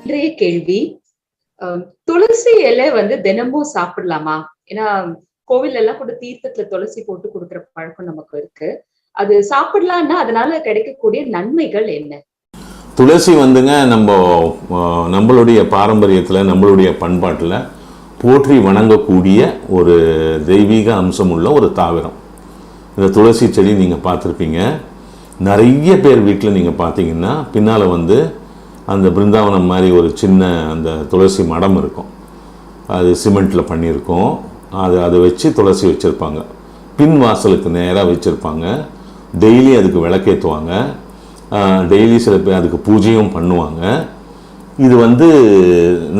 இன்றைய கேள்வி, துளசி இலை வந்து தினமும் சாப்பிடலாமா? ஏன்னா கோவில்ல எல்லாம் கூட தீர்த்தத்துல துளசி போட்டு குடுக்குற பழக்கம் நமக்கு இருக்கு. அது சாப்பிடலான்னா அதனால கிடைக்கக்கூடிய நன்மைகள் என்ன? துளசி வந்துங்க நம்மளுடைய பாரம்பரியத்தில் நம்மளுடைய பண்பாட்டில் போற்றி வணங்கக்கூடிய ஒரு தெய்வீக அம்சம் உள்ள ஒரு தாவரம். இந்த துளசி செடி நீங்கள் பார்த்துருப்பீங்க. நிறைய பேர் வீட்டில் நீங்கள் பார்த்தீங்கன்னா பின்னால் வந்து அந்த பிருந்தாவனம் மாதிரி ஒரு சின்ன அந்த துளசி மடம் இருக்கும். அது சிமெண்ட்டில் பண்ணியிருக்கோம். அதை வச்சு துளசி வச்சுருப்பாங்க. பின் வாசலுக்கு நேராக வச்சுருப்பாங்க. டெய்லி அதுக்கு விளக்கேற்றுவாங்க. டெய்லி சில பேர் அதுக்கு பூஜையும் பண்ணுவாங்க. இது வந்து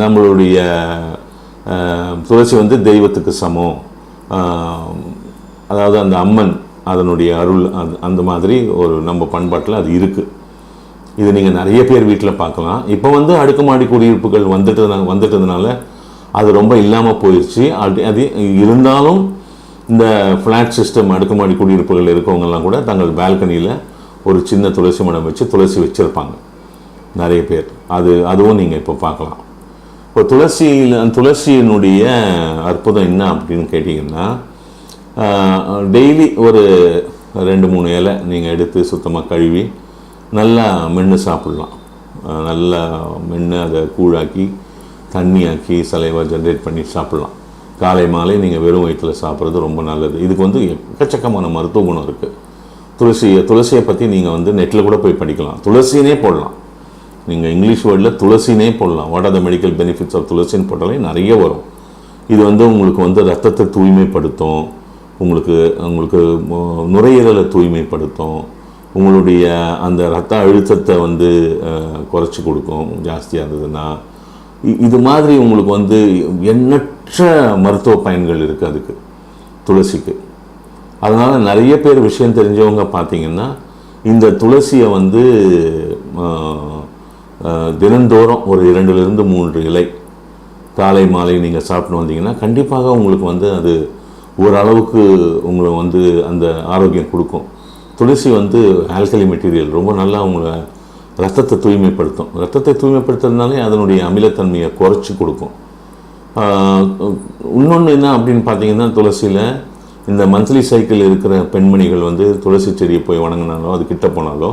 நம்மளுடைய துளசி வந்து தெய்வத்துக்கு சமம். அதாவது அந்த அம்மன் அதனுடைய அருள் அந்த மாதிரி ஒரு நம்ம பண்பாட்டில் அது இருக்குது. இது நீங்கள் நிறைய பேர் வீட்டில் பார்க்கலாம். இப்போ வந்து அடுக்குமாடி குடியிருப்புகள் வந்துட்டதுனால அது ரொம்ப இல்லாமல் போயிடுச்சு. அது இருந்தாலும் இந்த ஃப்ளாட் சிஸ்டம் அடுக்குமாடி குடியிருப்புகள் இருக்கவங்கெல்லாம் கூட தங்கள் பால்கனியில் ஒரு சின்ன துளசி மடம் வச்சு துளசி வச்சுருப்பாங்க நிறைய பேர். அதுவும் நீங்கள் இப்போ பார்க்கலாம். இப்போ துளசியினுடைய அற்புதம் என்ன அப்படின்னு கேட்டிங்கன்னா, டெய்லி ஒரு 2-3 இலை நீங்கள் எடுத்து சுத்தமாக கழுவி நல்லா மென்று சாப்பிட்லாம். நல்லா மென்று அதை கூழாக்கி தண்ணியாக்கி சலைவா ஜென்ரேட் பண்ணி சாப்பிட்லாம். காலை மாலை நீங்கள் வெறும் வயிற்றில் சாப்பிட்றது ரொம்ப நல்லது. இதுக்கு வந்து எக்கச்சக்கமான மருத்துவ குணம் இருக்குது. துளசியை பற்றி நீங்கள் வந்து நெட்டில் கூட போய் படிக்கலாம். துளசினே போடலாம். நீங்கள் இங்கிலீஷ் வேர்டில் துளசினே போடலாம். What are the medical benefits of துளசின்னு போட்டாலே நிறைய வரும். இது வந்து உங்களுக்கு வந்து ரத்தத்தை தூய்மைப்படுத்தும், உங்களுக்கு நுரையீரலை தூய்மைப்படுத்தும், உங்களுடைய அந்த ரத்த அழுத்தத்தை வந்து குறைச்சி கொடுக்கும் ஜாஸ்தியாக இருந்ததுன்னா. இது மாதிரி உங்களுக்கு வந்து எண்ணற்ற மருத்துவ பயன்கள் இருக்குது அதுக்கு, துளசிக்கு. அதனால் நிறைய பேர் விஷயம் தெரிஞ்சவங்க பார்த்தீங்கன்னா இந்த துளசியை வந்து தினந்தோறும் ஒரு 2-3 இலை காலை மாலை நீங்கள் சாப்பிட்டு வந்தீங்கன்னா கண்டிப்பாக உங்களுக்கு வந்து அது ஓரளவுக்கு உங்களை வந்து அந்த ஆரோக்கியம் கொடுக்கும். துளசி வந்து ஆல்கலி மெட்டீரியல், ரொம்ப நல்லா உங்களை ரத்தத்தை தூய்மைப்படுத்தும். ரத்தத்தை தூய்மைப்படுத்துறதுனாலே அதனுடைய அமிலத்தன்மையை குறைச்சி கொடுக்கும். இன்னொன்று என்ன அப்படின்னு பார்த்தீங்கன்னா, துளசியில் இந்த மந்த்லி சைக்கிள் இருக்கிற பெண்மணிகள் வந்து துளசி செடியை போய் வணங்கினாலோ அது கிட்ட போனாலோ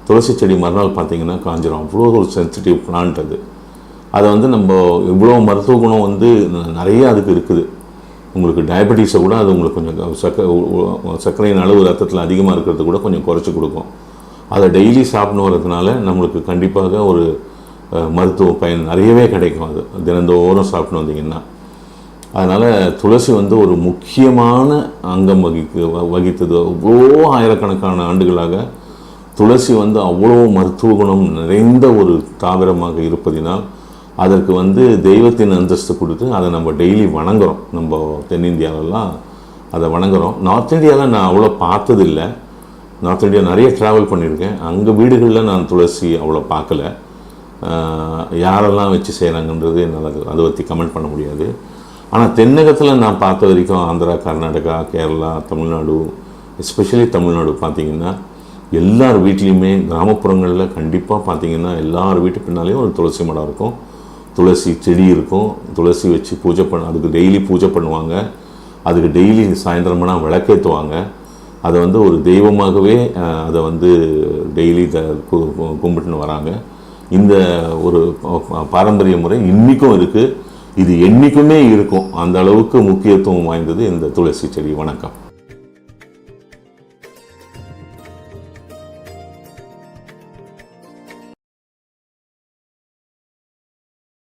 துளசி செடி மறுநாள் பார்த்தீங்கன்னா காஞ்சிரும். அவ்வளோ ஒரு சென்சிட்டிவ் பிளான்ட் அது. அதை வந்து நம்ம இவ்வளோ மருத்துவ குணம் வந்து நிறைய அதுக்கு இருக்குது. உங்களுக்கு டயபெட்டிஸை கூட அது உங்களுக்கு கொஞ்சம் சர்க்கரையின் அளவு ரத்தத்தில் அதிகமாக இருக்கிறது கூட கொஞ்சம் குறைச்சி கொடுக்கும். அதை டெய்லி சாப்பிட்டு வர்றதுனால நம்மளுக்கு கண்டிப்பாக ஒரு மருத்துவ பயன் நிறையவே கிடைக்கும். அது தினந்தோறும் சாப்பிட்டு வந்தீங்கன்னா. அதனால் துளசி வந்து ஒரு முக்கியமான அங்கம் வகித்தது. அவ்வளோ ஆயிரக்கணக்கான ஆண்டுகளாக துளசி வந்து அவ்வளோ மருத்துவ குணம் நிறைந்த ஒரு தாவரமாக இருப்பதினால் அதற்கு வந்து தெய்வத்தின் அந்தஸ்து கொடுத்து அதை நம்ம டெய்லி வணங்குறோம். நம்ம தென்னிந்தியாவிலலாம் அதை வணங்குறோம். நார்த் இந்தியாவில் நான் அவ்வளோ பார்த்ததில்லை. நார்த் இந்தியா நிறைய ட்ராவல் பண்ணியிருக்கேன். அங்கே வீடுகளில் நான் துளசி அவ்வளோ பார்க்கல. யாரெல்லாம் வச்சு செய்கிறாங்கன்றது என்னால் அதை பற்றி கமெண்ட் பண்ண முடியாது. ஆனால் தென்னகத்தில் நான் பார்த்த வரைக்கும் ஆந்திரா, கர்நாடகா, கேரளா, தமிழ்நாடு, எஸ்பெஷலி தமிழ்நாடு பார்த்தீங்கன்னா எல்லார் வீட்லேயுமே கிராமப்புறங்களில் கண்டிப்பாக பார்த்தீங்கன்னா எல்லார் வீட்டு பின்னாலேயும் ஒரு துளசி மடம் இருக்கும், துளசி செடி இருக்கும். துளசி வச்சு அதுக்கு டெய்லி பூஜை பண்ணுவாங்க. அதுக்கு டெய்லி சாயந்தரம்னா விளக்கேற்றுவாங்க. அதை வந்து ஒரு தெய்வமாகவே அதை வந்து டெய்லி கும்பிட்டுன்னு வராங்க. இந்த ஒரு பாரம்பரிய முறை இன்றைக்கும் இருக்குது. இது என்றைக்குமே இருக்கும். அந்த அளவுக்கு முக்கியத்துவம் வாய்ந்தது இந்த துளசி செடி. வணக்கம்.